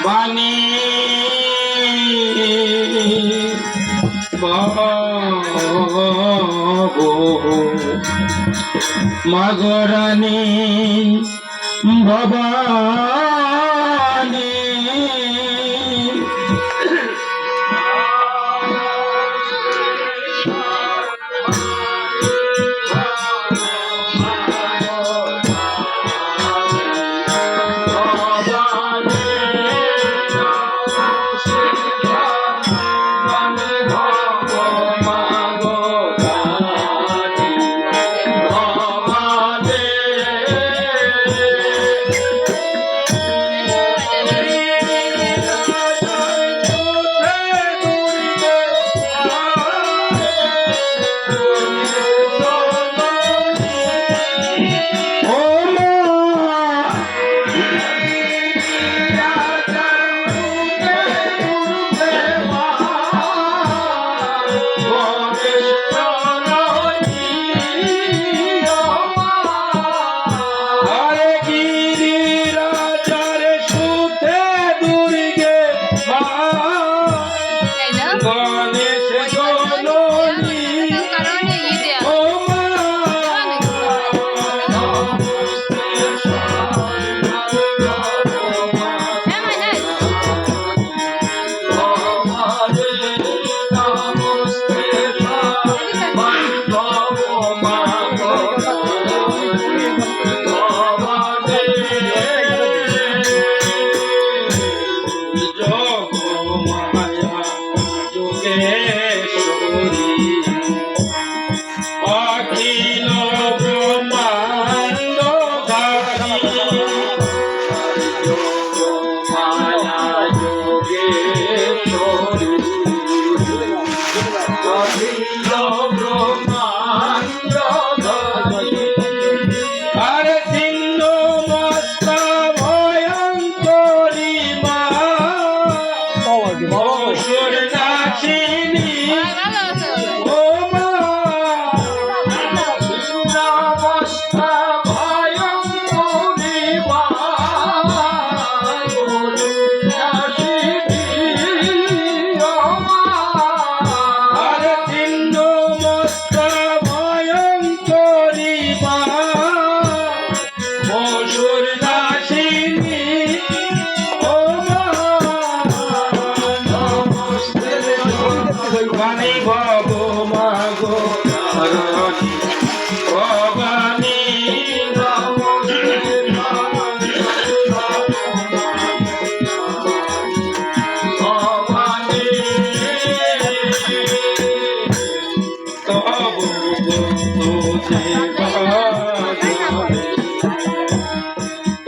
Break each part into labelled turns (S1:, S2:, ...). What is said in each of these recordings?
S1: বাণী মাগরানী ভবানী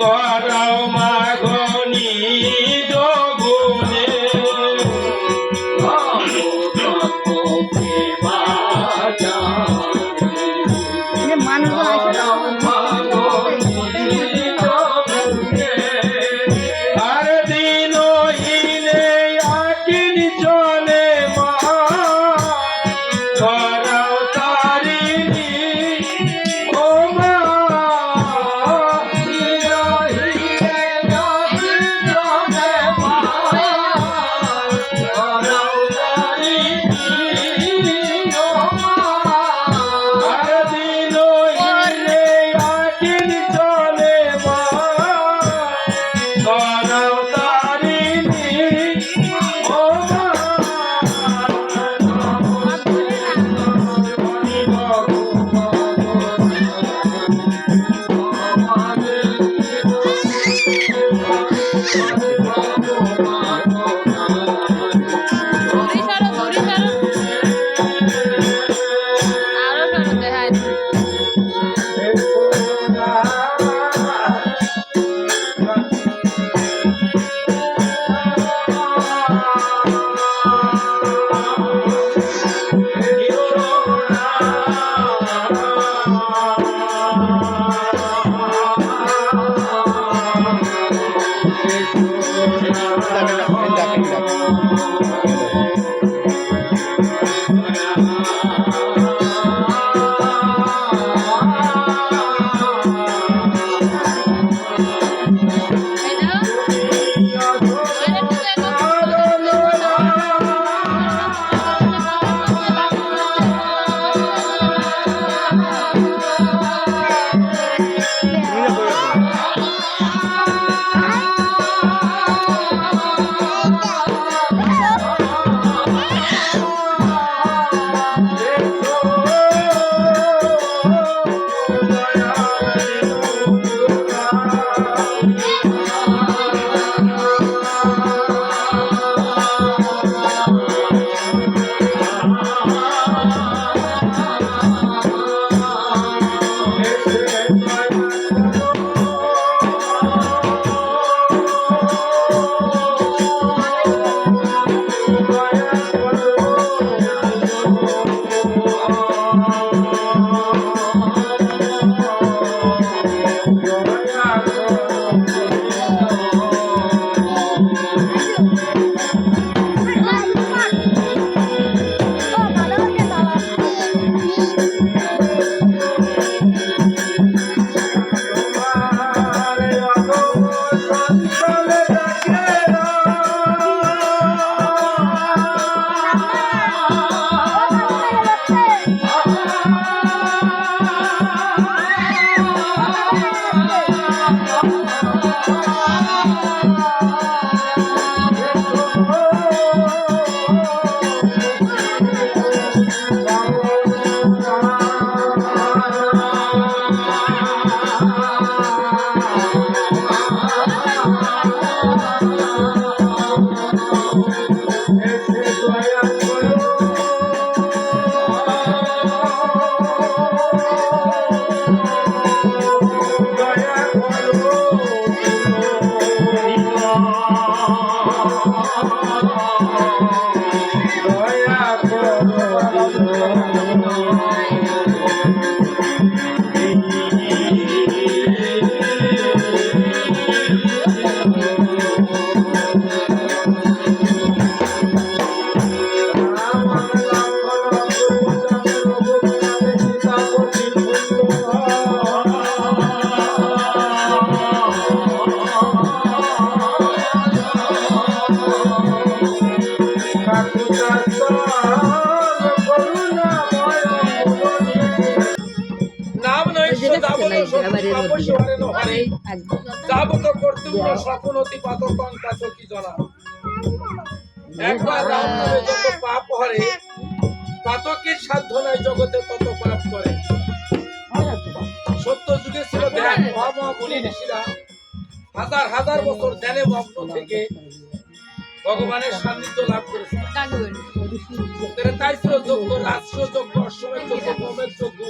S1: করাও মাগনি যোগুনে আর দিন হইলে আকিন চলে মা করাও তারিণী ও মা পাতকের সাধ্য নাই জগতে তত পাপ করে। সত্য যুগে ছিল ধ্যান, মহামহামুনি ঋষিরা হাজার হাজার বছর ধ্যানে মগ্ন থেকে ভগবানের সান্নিধ্য লাভ করেছে। তাই ছিল যজ্ঞ, রাষ্ট্র যজ্ঞ, অশ্বমের যজ্ঞ, হোমের যজ্ঞ,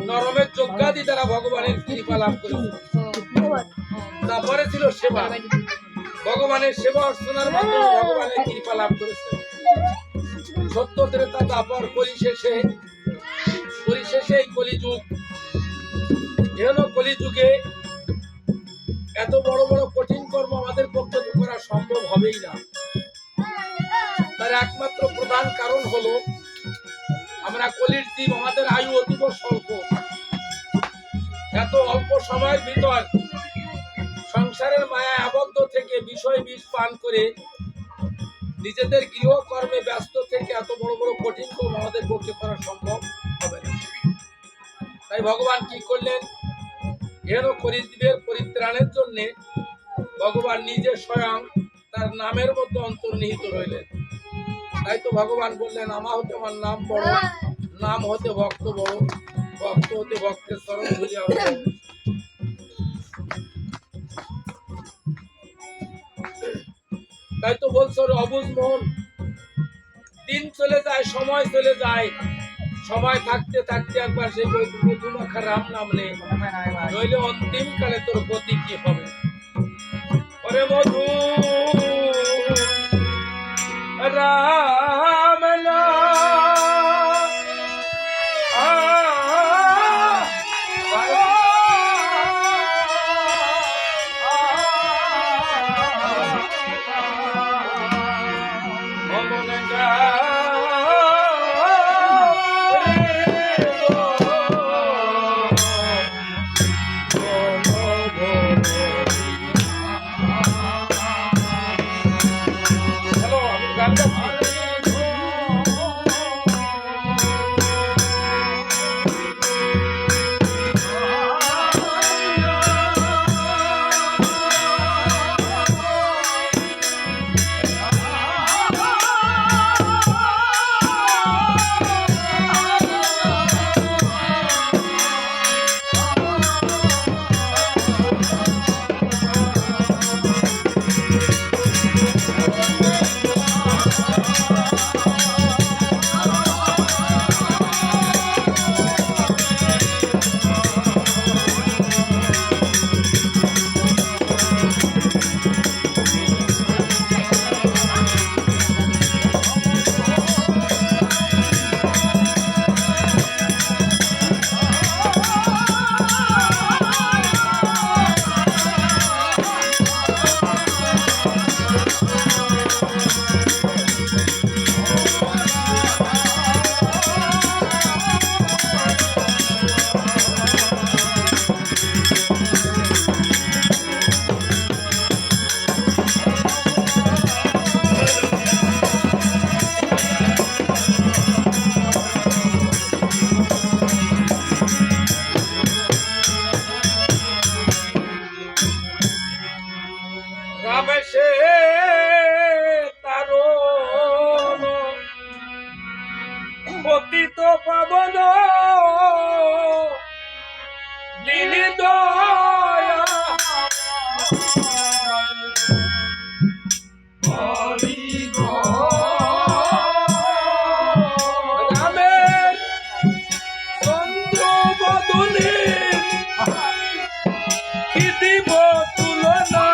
S1: নরমের যজ্ঞাদি দ্বারা ভগবানের কৃপা লাভ করেছে। করেছিল সেবা, ভগবানের সেবা অর্চনার মাধ্যমে ভগবানের কৃপা লাভ করেছে। সত্য ত্রেতা দ্বাপর পরিশেষে এই কলিযুগ। এহনো কলিযুগে এত বড় বড় কঠিন কর্ম আমাদের পক্ষে করা সম্ভব হবেই না। তার একমাত্র প্রধান কারণ হলো আমরা কলির জীব, আমাদের আয়ু অতীব স্বল্প। এত অল্প সময়ের ভিতর সংসারের মায়ায় আবদ্ধ থেকে বিষয় বিষ পান করে নিজেদের গৃহকর্মে ব্যস্ত থেকে এত বড় বড় কঠিন কর্ম আমাদের পক্ষে করা সম্ভব হবে না। তাই ভগবান কি করলেন? এর কলিজীবের পরিত্রাণের জন্য ভগবান নিজে স্বয়ং তার নামের মধ্যে অন্তর্নিহিত রইলেন। তাই তো ভগবান বললেন, আমা হতে আমার নাম বড়, নাম হতে ভক্ত বড়, ভক্ত হতে ভক্তের চরণ ধরিয়া হতে। তাই তো বলছো অবুঝ মন, দিন চলে যায়, সময় চলে যায়, সময় থাকতে থাকতে একবার সেই মধুমাখা রাম নাম নে, নইলে অন্তিম কালে তোর গতি কি হবে। ওরে মধু রাম রামেশে তারো পতিত পাবন দিলি দয়া রামের চন্দ্র বদনে কি দিব তুলনা।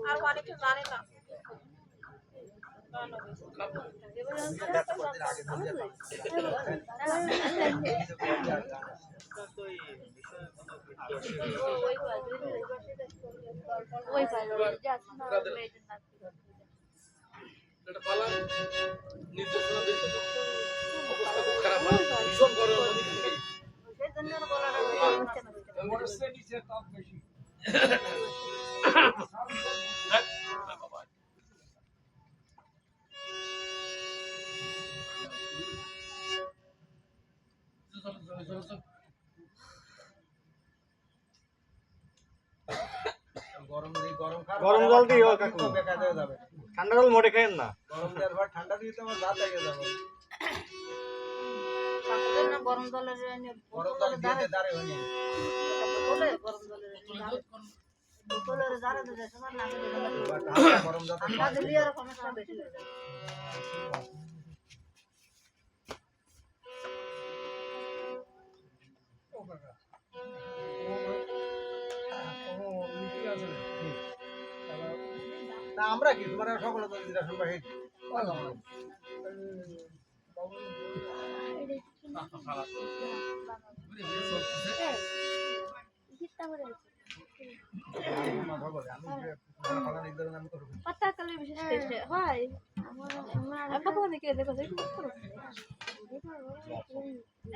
S2: আর অনেকে জানে না
S1: অবস্থা খুব খারাপ, ভীষণ গরম।
S3: গরম জল দিও কাকু, ঠান্ডা জল মোটে খাইেন না।
S4: ঠান্ডা দিয়ে তোমার রাত আগে যাবে।
S2: গরম জলের
S4: গরম জল দিয়ে দাঁড়ে হয়নি। গরম জল
S2: ঠান্ডা দিলে আর সমস্যা বেশি হয়ে যায়।
S4: না আমরা কি তোমার সকলে তো দিরা শুনবা হেড
S2: পাতা কালে বিশেষ টেস্ট হয় আমার আপা কোন দিকে দেখো দেখো করো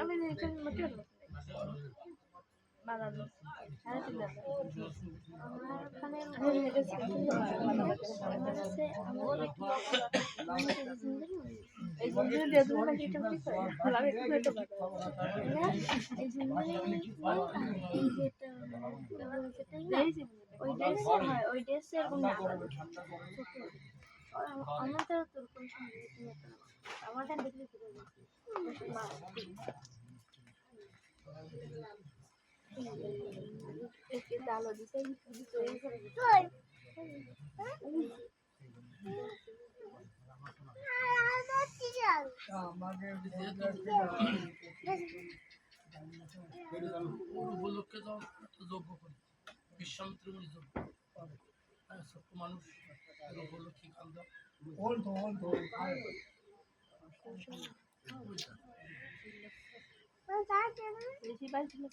S2: আমি দেখেন মত বানানো আর ঠিক আছে আমার খানে আছে আমার কি এই জিনিস দিয়ে তুমি কি ঠিক করে লাগে তো এই জিনিস ওই ড্রেস হয় ওই ড্রেস এরকম না আমার তো তোর কোন সময় আমার টাইম দেখলে কি করব একে ডালো দিতে তৈরি করে দিতে
S1: উপলক্ষে তো যোগ্য করি বিশ্বামিত্র মুনি যোগ্য ছোট্ট মানুষ উপলক্ষে খাল দাও
S2: বেশি বাইক ছিল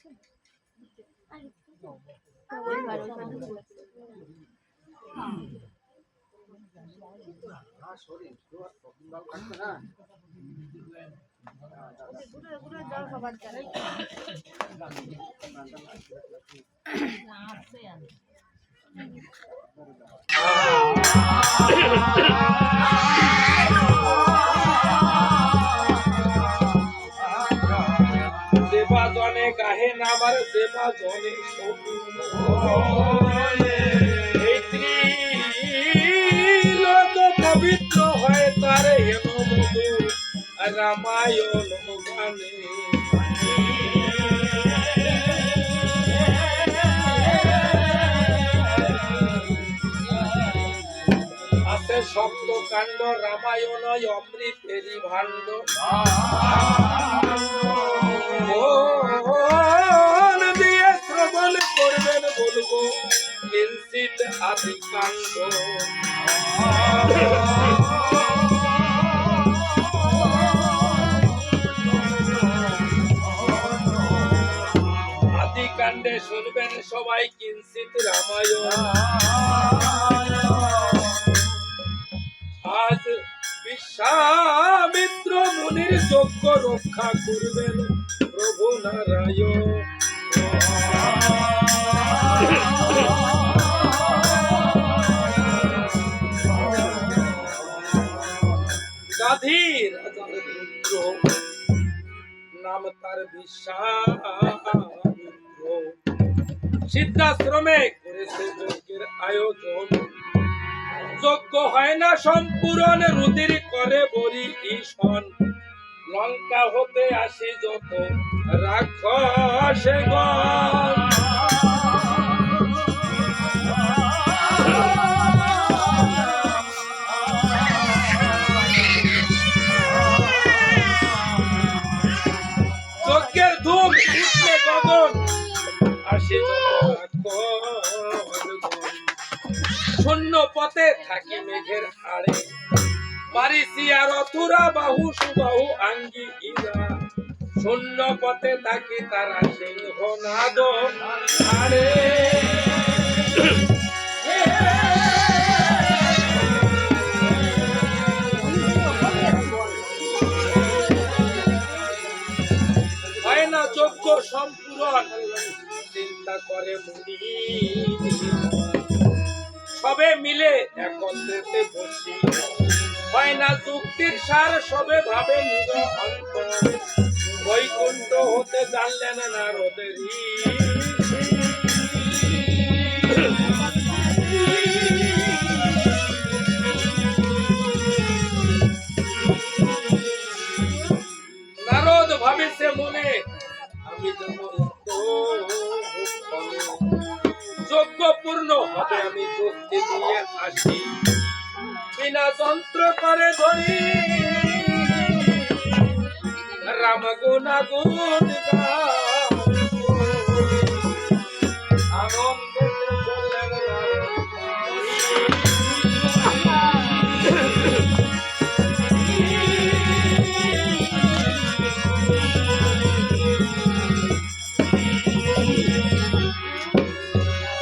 S2: জল খাবার চাই
S1: সেবা জনে গাহে নামার সেবা জনে এই ত্রিলোক পবিত্র হয় তার হেন মধুর রামায়ণ গানে আছে সপ্ত কাণ্ড রামায়ণ অমৃতেরই ভাণ্ড মন দিয়ে শ্রবণ করবেন বলবো কিঞ্চিত আদি কাণ্ড আদি কাণ্ডে শুনবেন সবাই কিঞ্চিত রামায়ণ আজ বিশ্বামিত্র মুনির যজ্ঞ রক্ষা করবেন প্রভু নারায়ণ গাধী রাজার পুত্র নাম তার বিশ্বামিত্র সিদ্ধাশ্রমে করেছে যজ্ঞের আয়োজন যজ্ঞ হয় না সম্পূর্ণ রুদির করে বরি ঈশন লঙ্কা হতে আসি যত রাক্ষসগণ শূন্য পথে থাকি মেঘের আড়ে বারিসি আর অথুরা বাহু সুবাহু আঙ্গি ইরা শূন্য পথে থাকি তারা সিংহ নাদ আরে হয় না যোগ্য সম্পূরণ চিন্তা করে মুনি সবে মিলে একত্রেতে বসি হয় না যুক্তির সার সবে ভাবে নিজ অন্তরে বৈকুণ্ঠ হতে জানলেন না রোদের নারদ ভাবিছে মনে আমি যোগ্য পূর্ণ হবে আমি যুক্তি দিয়ে আসি বিনা যন্ত্র করে ধরি রাম গুণাগুণ আনন্দে চললেন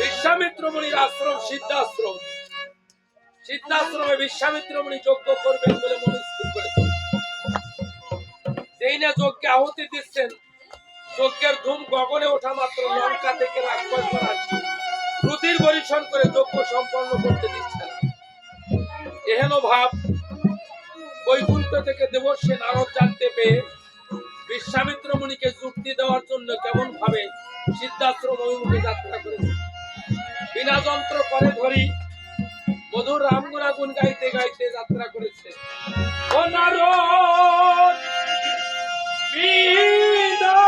S1: বিশ্বামিত্র মুনির আশ্রম সিদ্ধাশ্রম সিদ্ধাশ্রমে বিশ্বামিত্র মুনি যজ্ঞ করবেন বলে মনে স্থির করেছেন যেই না যজ্ঞে আহুতি দিচ্ছেন যজ্ঞের ধূম গগনে ওঠা মাত্র লঙ্কা থেকে রাক্ষস আসি রুধির বরিশন করে যজ্ঞ সম্পন্ন করতে দিচ্ছেন এহেন ভাব বৈকুণ্ঠ থেকে দেবর্ষী নারদ জানতে পেয়ে বিশ্বামিত্র মুনিকে যুক্তি দেওয়ার জন্য কেমন ভাবে সিদ্ধাশ্রম অভিমুখে যাত্রা করেছে বিনা যন্ত্র করে ধরি মধুর রাম গুণাগুণ গাইতে গাইতে যাত্রা করেছে ও নারদ বিনা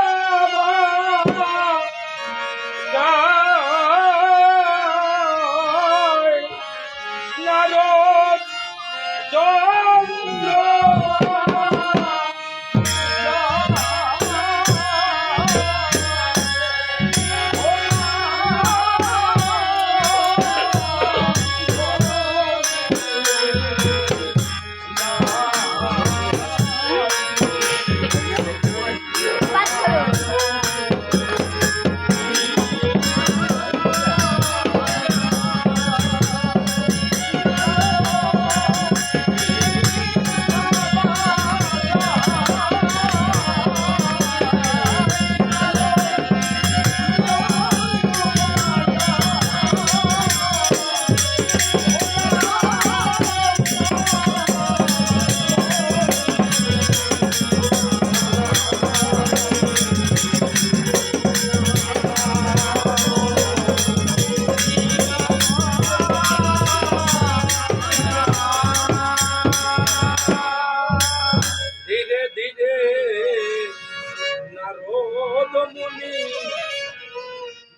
S1: গায় নারদ চন্দ্র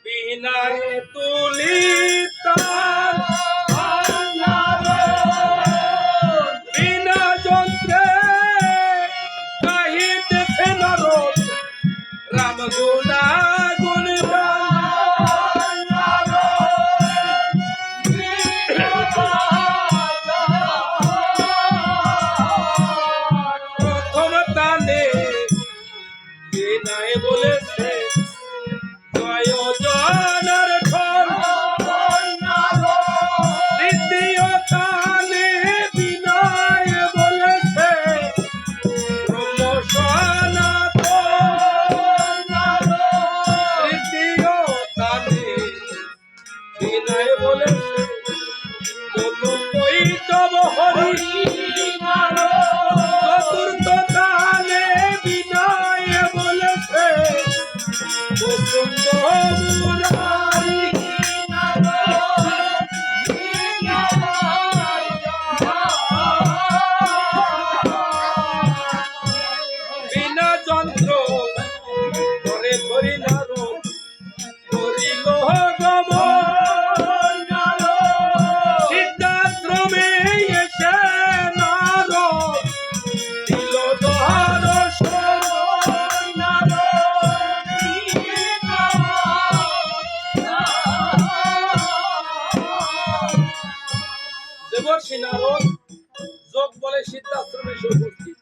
S1: বিনায় তুলি বিনা যন্ত্রে গাহিতেছে নারদ রাম গুণা গুণ প্রথম তানে বিনায় বলেছে জনার ঘর দ্বিতীয় কালে বিনয় বলেছে ব্রহ্ম সনাতন তৃতীয় কালে বিনয় বলেছে বৈতব হরি চতুর্থ কালে বিনয় বলেছে বিনা যন্ত্র করে ধরি নারদ করিল গমন দেবর্ষি নারদ যোগ বলে সিদ্ধাশ্রমে এসে উপস্থিত।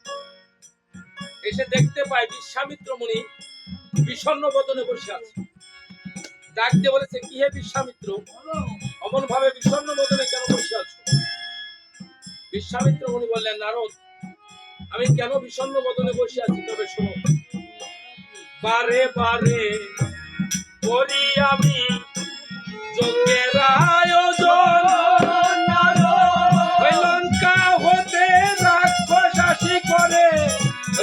S1: এসে দেখতে পায় বিশ্বামিত্র মুনি বিষণ্ণ বদনে বসে আছে। ডাক দিয়ে বলেছে, কি হে বিশ্বামিত্র, অমন ভাবে বিষণ্ণ বদনে কেন বসে আছো? বিশ্বামিত্র মুনি বললেন, নারদ, আমি কেন বিষণ্ণ বদনে বসে আছি তবে শোনো। বারে বারে করি আমি যজ্ঞের আয়োজন, ওই লঙ্কা হতে রাক্ষসাসী করে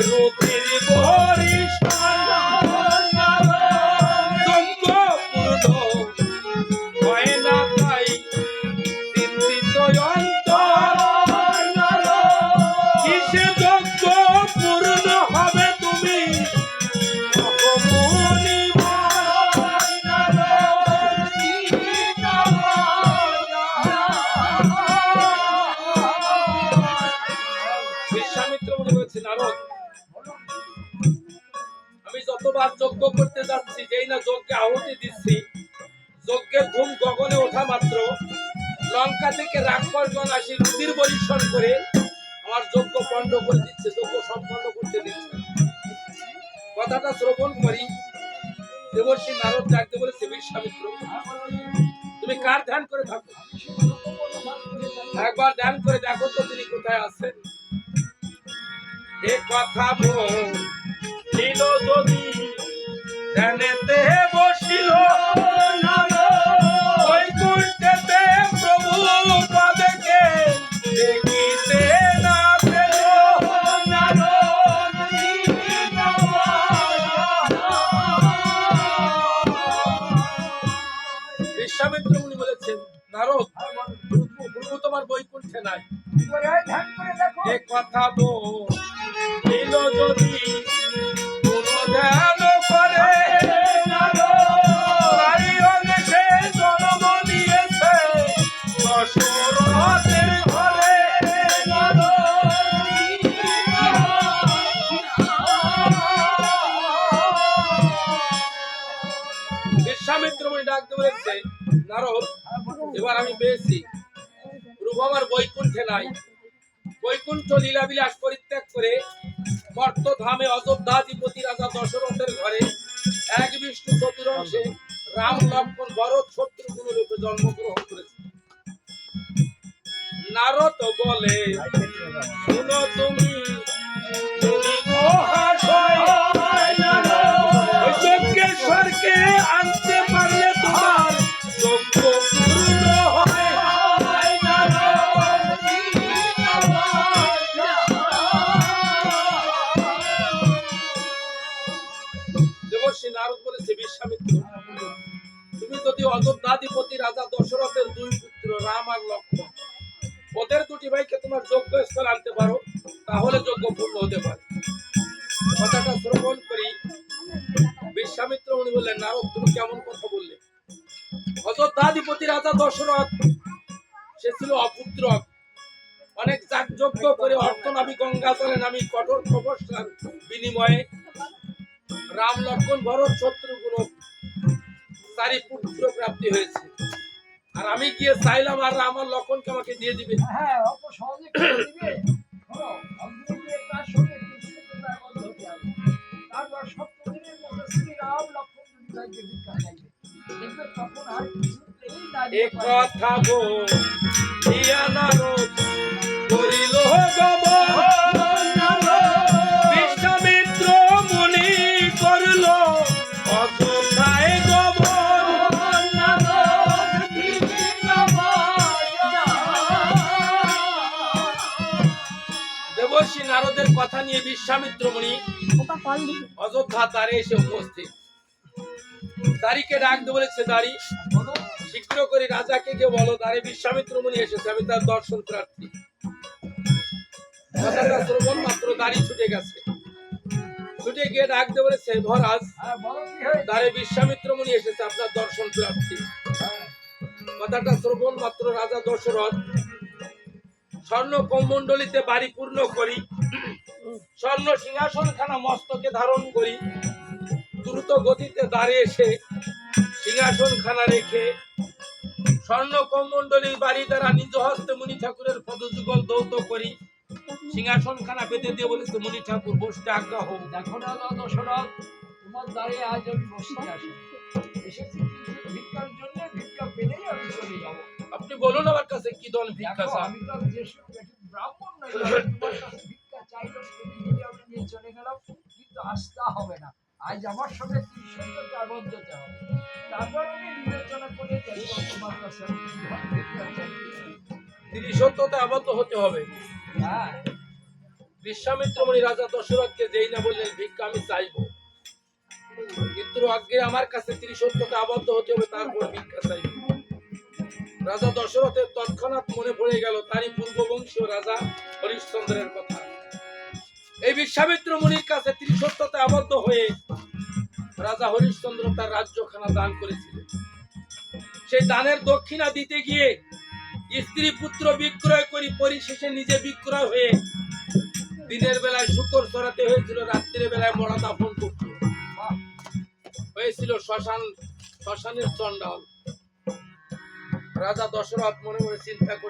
S1: রুদ্রের বরিষ্ঠান। যজ্ঞ পূর্ণ হয় না তাই চিন্তিত অন্তর, কিসে যজ্ঞ পূর্ণ হবে তুমি বিশ্বামিত্র মুনি বলেছে, নারদ, আমি যতবার যজ্ঞ করতে যাচ্ছি, যেই না যজ্ঞে আহুতি দিচ্ছি, যজ্ঞের ধূম গগনে ওঠা মাত্র লঙ্কা থেকে রাক্ষসগণ আসি রুধির বরিশন করে আমার যজ্ঞ পণ্ড করে দিচ্ছে, যজ্ঞ সম্পন্ন করতে দিচ্ছে। কথাটা শ্রবণ করি দেবর্ষি নারদ ডাকতে বলেছে, বিশ্বামিত্র, তুমি কার ধ্যান করে থাকো? একবার ধ্যান করে দেখো তো তিনি কোথায় আছেন। এ কথা বলিল যদি ধ্যানেতে বসিল, বৈকুণ্ঠেতে প্রভু পাদকে দেখিতে না পেল। বিশ্বামিত্র মুনি বলেছেন, নারদ, প্রভু তোমার বৈকুণ্ঠে নাই। এ কথা বলিল যদি কোনো ধ্যান করে, তাই অনেকে জন্ম নিয়েছে দশরথের ঘরে। বিশ্বামিত্র মুনি ডাকতে বলেছে, নারদ, এবার আমি পেয়েছি, প্রভু আমার বৈকুণ্ঠে নাই। বৈকুণ্ঠ লীলাবিলাস পরিত্যাগ করে মর্তধামে অযোধ্যাধিপতি রাজা দশরথের ঘরে এক বিষ্ণু চতুরংশে রাম লক্ষ্মণ ভরত শত্রুঘ্ন রূপে জন্মগ্রহণ করেছে। নারদ বলে, শুনো তুমি যজ্ঞেশ্বরকে আনতে পারলে তোমার যজ্ঞ পূর্ণ হবে। দেবর্ষি নারদ বলেছে, বিশ্বামিত্র, তুমি যদি অযোধ্যাধিপতি রাজা দশরথের দুই পুত্র রাম আর লক্ষ্মণ, ওদের দুটি ভাইকে তোমার যজ্ঞ স্থল আনতে পারো, তাহলে যজ্ঞ পূর্ণ হতে পারে। কথাটা শ্রবণ করি বিশ্বামিত্র উনি বললেন, নারদ, তুমি কেমন কথা বললে? অযোধ্যাধিপতি রাজা দশরথ, সে ছিল অপুত্রক, অনেক যাগযজ্ঞ করে অর্থনাভি গঙ্গা জলে নামি কঠোর তপস্যার বিনিময়ে রাম লক্ষ্মণ ভরত শত্রুঘ্ন চারি পুত্র প্রাপ্তি হয়েছে। আর আমি গিয়ে চাইলাম আর রাম আর লক্ষ্মণকে আমাকে দিয়ে দিবে। এ কথা বলিয়া নারদ করিল গমন, বিশ্বামিত্র মুনি করল অযোধ্যায় গমন। দেবর্ষি নারদের কথা নিয়ে বিশ্বামিত্র মুনি অযোধ্যা দ্বারে এসে উপস্থিত। দাড়িকে ডাকতে বলেছে, দাড়ি, শীঘ্র করে রাজাকে গিয়ে বলো দ্বারে বিশ্বামিত্র মুনি এসেছে, আমি তার দর্শন প্রার্থী। কথাটা শ্রবণ মাত্র দাড়ি ছুটে গেছে। ছুটে গিয়ে ডাকতে বলেছে, মহারাজ, দ্বারে বিশ্বামিত্র মুনি এসেছে, আপনার দর্শন প্রার্থী। কথাটা শ্রবণ মাত্র রাজা দশরথ স্বর্ণ কমণ্ডলিতে বাড়ি পূর্ণ করি, স্বর্ণ সিংহাসন খানা মস্তকে ধারণ করি, দ্রুত গতিতে দাঁড়িয়ে এসে সিংহাসন খানা রেখে স্বর্ণ কমণ্ডলী বাড়ি দ্বারা নিজ হস্তে মুনি ঠাকুরের পদযুগল দৌত করি সিংহাসন খানা পেতে দিয়ে বলেছে মুনি ঠাকুর বসতে আজ্ঞা হোক।
S5: দেখো না দশরথ, তোমার দ্বারে আজ আমি বসতে আসি, এসেছি কিন্তু ভিক্ষার জন্য, ভিক্ষা পেলেই আমি চলে যাবো।
S1: আপনি বলুন আমার কাছে কি দল ভিক্ষা
S5: দেখো,
S1: চান?
S5: আমি তো যে ব্রাহ্মণ নই, আমি তোমার কাছে ভিক্ষা চাইলো, তুমি যদি আমি নিয়ে চলে গেলাম, কিন্তু আসতে হবে না। আজ আমার সঙ্গে তিরিশত্বতে আবদ্ধ হতে হবে, তারপর আমি বিবেচনা করে দেখবো তোমার কাছে আমি কিভাবে ভিক্ষা চাইতে পারি।
S1: 30 সত্যতে আবদ্ধ হতে হবে।
S5: হ্যাঁ,
S1: বিশ্বামিত্র মুনি রাজা দশরথকে যেই না বললেন ভিক্ষা আমি চাইবো, কিন্তু আগে আমার কাছে 30 সত্যতে আবদ্ধ হতে হবে, তারপর ভিক্ষা চাইবো। রাজা দশরথের তৎক্ষণাৎ মনে পড়ে গেল তারই পূর্ববংশীয় রাজা হরিশ্চন্দ্রের কথা। এই বিশ্বামিত্র মুনির কাছে 30 সত্যতে আবদ্ধ হয়ে রাজা হরিশ্চন্দ্র তার রাজ্যখানা দান করেছিলেন। সেই দানের দক্ষিণা দিতে গিয়ে স্ত্রী পুত্র বিক্রয় করি পরিশেষে নিজে বিক্রয় হয়ে দিনের বেলায় শুকর চড়াতে হয়েছিল, রাত্রের বেলায় মরা দাফন করতে হয়েছিল শ্মশানের চণ্ডাল। রাজা দশরথ মনে মনে চিন্তা করছে